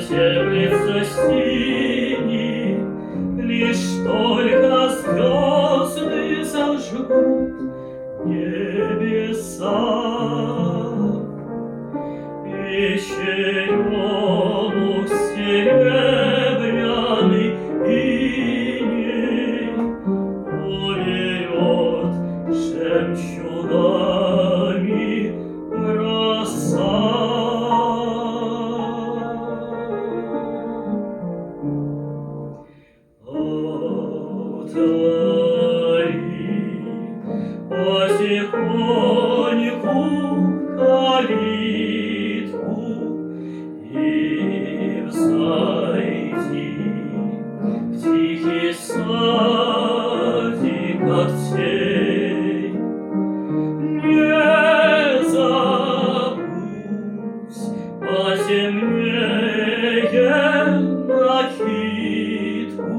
теплится синий, лишь только звезды зажгут небеса. Вечером серебряный иней уберет жемчугами роса. Отвори потихоньку калитку и взойди в тихий садик от тень. Не забудь, потемнее накидку,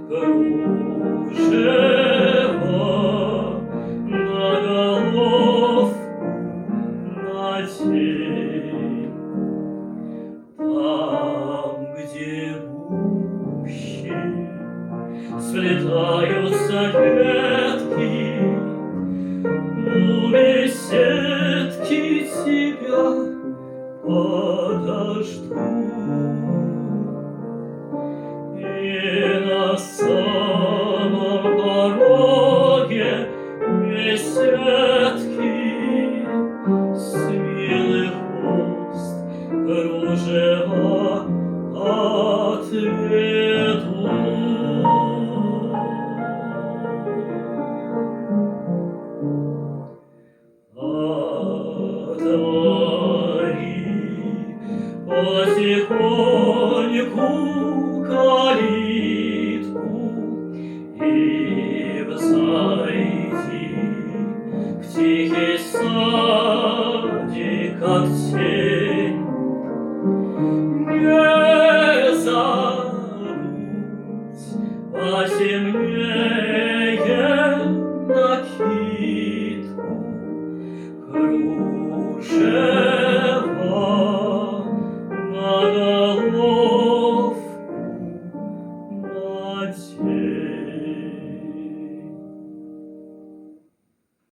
кружево на головку надень. Там, где гуще сплетаются ветки, у беседки тебя подожду.